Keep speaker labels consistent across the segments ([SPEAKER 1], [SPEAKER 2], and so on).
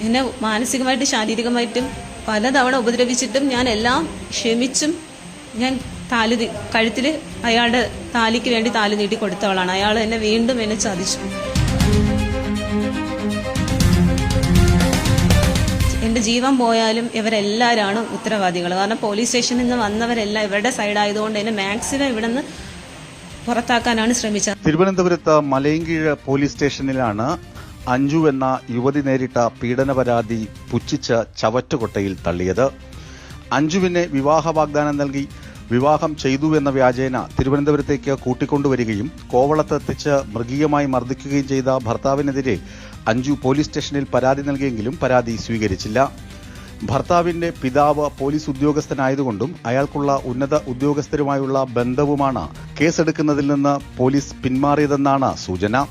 [SPEAKER 1] എന്നെ മാനസികമായിട്ടും ശാരീരികമായിട്ടും പലതവണ ഉപദ്രവിച്ചിട്ടും ഞാൻ എല്ലാം ക്ഷമിച്ചും ഞാൻ കഴുത്തിൽ അയാളുടെ താലിക്ക് വേണ്ടി താലി നീട്ടി കൊടുത്തവളാണ്. അയാൾ എന്നെ വീണ്ടും എന്നെ ചതിച്ചു. എന്റെ ജീവൻ പോയാലും ഇവരെല്ലാവരാണ് ഉത്തരവാദികൾ. കാരണം പോലീസ് സ്റ്റേഷനിൽ നിന്ന് വന്നവരെല്ലാം ഇവരുടെ സൈഡായതുകൊണ്ട് എന്നെ മാക്സിമം ഇവിടെ നിന്ന് പുറത്താക്കാനാണ് ശ്രമിച്ചത്.
[SPEAKER 2] തിരുവനന്തപുരത്ത് മലയൻകീഴ് പോലീസ് സ്റ്റേഷനിലാണ് അഞ്ജു എന്ന യുവതി നേരിട്ട പീഡന പരാതി പുച്ഛിച്ച് ചവറ്റുകൊട്ടയിൽ തള്ളിയത്. അഞ്ജുവിനെ വിവാഹ വാഗ്ദാനം നൽകി വിവാഹം ചെയ്തുവെന്ന വ്യാജേന തിരുവനന്തപുരത്തേക്ക് കൂട്ടിക്കൊണ്ടുവരികയും കോവളത്തെത്തിച്ച് മൃഗീയമായി മർദ്ദിക്കുകയും ചെയ്ത ഭർത്താവിനെതിരെ അഞ്ജു പോലീസ് സ്റ്റേഷനിൽ പരാതി നൽകിയെങ്കിലും പരാതി സ്വീകരിച്ചില്ല. ഭർത്താവിന്റെ പിതാവ് പോലീസ് ഉദ്യോഗസ്ഥനായതുകൊണ്ടും അയാൾക്കുള്ള ഉന്നത ഉദ്യോഗസ്ഥരുമായുള്ള ബന്ധവുമാണ് കേസെടുക്കുന്നതിൽ നിന്ന് പോലീസ് പിന്മാറിയതെന്നാണ് സൂചന.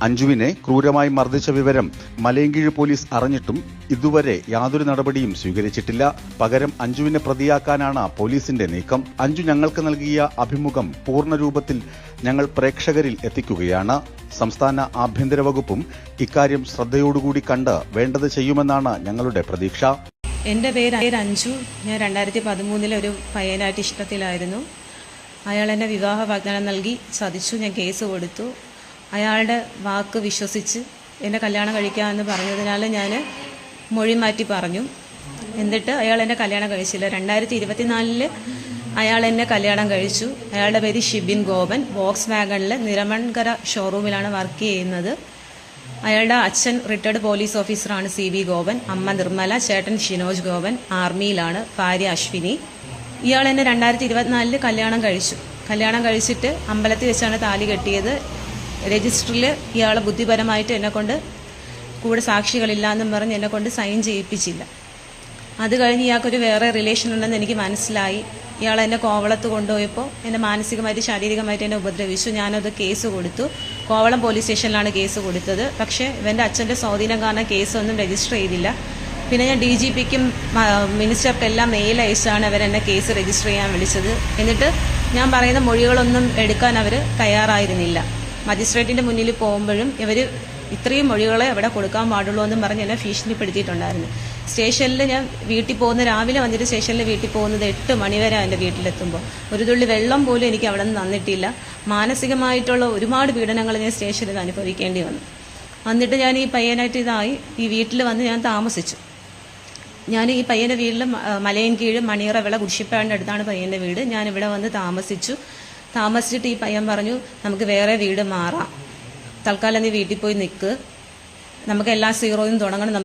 [SPEAKER 2] അഞ്ജുവിനെ ക്രൂരമായി മർദ്ദിച്ച വിവരം മലയൻകീഴ് പോലീസ് അറിഞ്ഞിട്ടും ഇതുവരെ യാതൊരു നടപടിയും സ്വീകരിച്ചിട്ടില്ല. പകരം അഞ്ജുവിനെ പ്രതിയാക്കാനാണ് പോലീസിന്റെ നീക്കം. അഞ്ജു ഞങ്ങൾക്ക് നൽകിയ അഭിമുഖം പൂർണ്ണരൂപത്തിൽ ഞങ്ങൾ പ്രേക്ഷകരിൽ എത്തിക്കുകയാണ്. സംസ്ഥാന ആഭ്യന്തര വകുപ്പും ഇക്കാര്യം ശ്രദ്ധയോടുകൂടി കണ്ട് വേണ്ടത് ചെയ്യുമെന്നാണ് ഞങ്ങളുടെ പ്രതീക്ഷ.
[SPEAKER 1] എന്റെ പേര് അഞ്ജു. ഞാൻ 2013 ഒരു പയ്യനായിട്ട് ഇഷ്ടത്തിലായിരുന്നു. അയാൾ എന്നെ വിവാഹ വാഗ്ദാനം നൽകി ചതിച്ചു. ഞാൻ കേസ് കൊടുത്തു. അയാളുടെ വാക്ക് വിശ്വസിച്ച് എന്നെ കല്യാണം കഴിക്കാമെന്ന് പറഞ്ഞതിനാൽ ഞാൻ മൊഴി മാറ്റി പറഞ്ഞു. എന്നിട്ട് അയാൾ എന്നെ കല്യാണം കഴിച്ചില്ല. 2024 അയാൾ എന്നെ കല്യാണം കഴിച്ചു. അയാളുടെ പേര് ഷിബിൻ ഗോപൻ. വോക്സ് വാഗണിൽ നിരമൺകര ഷോറൂമിലാണ് വർക്ക് ചെയ്യുന്നത്. അയാളുടെ അച്ഛൻ റിട്ടയർഡ് പോലീസ് ഓഫീസറാണ് CB ഗോപൻ. അമ്മ നിർമ്മല. ചേട്ടൻ ഷിനോജ് ഗോപൻ ആർമിയിലാണ്. ഭാര്യ അശ്വിനി. ഇയാൾ എന്നെ 2024 കല്യാണം കഴിച്ചു. കല്യാണം കഴിച്ചിട്ട് അമ്പലത്തിൽ വെച്ചാണ് താലി കെട്ടിയത്. രജിസ്റ്ററിൽ ഇയാളെ ബുദ്ധിപരമായിട്ട് എന്നെക്കൊണ്ട് കൂടെ സാക്ഷികളില്ല എന്നും പറഞ്ഞ് എന്നെക്കൊണ്ട് സൈൻ ചെയ്യിപ്പിച്ചില്ല. അത് കഴിഞ്ഞ് ഇയാൾക്കൊരു വേറെ റിലേഷൻ ഉണ്ടെന്ന് എനിക്ക് മനസ്സിലായി. ഇയാൾ എന്നെ കോവളത്ത് കൊണ്ടുപോയപ്പോൾ എന്നെ മാനസികമായിട്ട് ശാരീരികമായിട്ട് എന്നെ ഉപദ്രവിച്ചു. ഞാനത് കേസ് കൊടുത്തു. കോവളം പോലീസ് സ്റ്റേഷനിലാണ് കേസ് കൊടുത്തത്. പക്ഷേ ഇവൻ്റെ അച്ഛൻ്റെ സ്വാധീനം കാരണം കേസൊന്നും രജിസ്റ്റർ ചെയ്തില്ല. പിന്നെ ഞാൻ DGPക്കും മിനിസ്റ്റർക്കെല്ലാം മെയിൽ അയച്ചാണ് അവരെന്നെ കേസ് രജിസ്റ്റർ ചെയ്യാൻ വിളിച്ചത്. എന്നിട്ട് ഞാൻ പറയുന്ന മൊഴികളൊന്നും എടുക്കാൻ അവർ തയ്യാറായിരുന്നില്ല. മജിസ്ട്രേറ്റിന്റെ മുന്നിൽ പോകുമ്പോഴും ഇവർ ഇത്രയും മൊഴികളെ അവിടെ കൊടുക്കാൻ പാടുള്ളൂ എന്നും പറഞ്ഞ് എന്നെ ഭീഷണിപ്പെടുത്തിയിട്ടുണ്ടായിരുന്നു. സ്റ്റേഷനിൽ ഞാൻ വീട്ടിൽ പോകുന്ന രാവിലെ വന്നിട്ട് സ്റ്റേഷനിൽ വീട്ടിൽ പോകുന്നത് 8 മണിവരെ എൻ്റെ വീട്ടിലെത്തുമ്പോൾ ഒരു തുള്ളി വെള്ളം പോലും എനിക്ക് അവിടെ നിന്ന് തന്നിട്ടില്ല. മാനസികമായിട്ടുള്ള ഒരുപാട് പീഡനങ്ങൾ ഞാൻ സ്റ്റേഷനിൽ അനുഭവിക്കേണ്ടി വന്നു. എന്നിട്ട് ഞാൻ ഈ പയ്യനായിട്ട് ഈ വീട്ടിൽ വന്ന് ഞാൻ താമസിച്ചു. ഞാൻ ഈ പയ്യൻ്റെ വീട്ടിൽ മലയൻകീഴ് മണിയറവിള കുരിശിപ്പാടിൻ്റെ അടുത്താണ് പയ്യൻ്റെ വീട്. ഞാൻ ഇവിടെ വന്ന് താമസിച്ചിട്ട് ഈ പയ്യൻ പറഞ്ഞു, നമുക്ക് വേറെ വീട് മാറാം, തൽക്കാലം നീ വീട്ടിൽ പോയി നിൽക്ക്, നമുക്ക് എല്ലാ സീറോയും തുടങ്ങണം.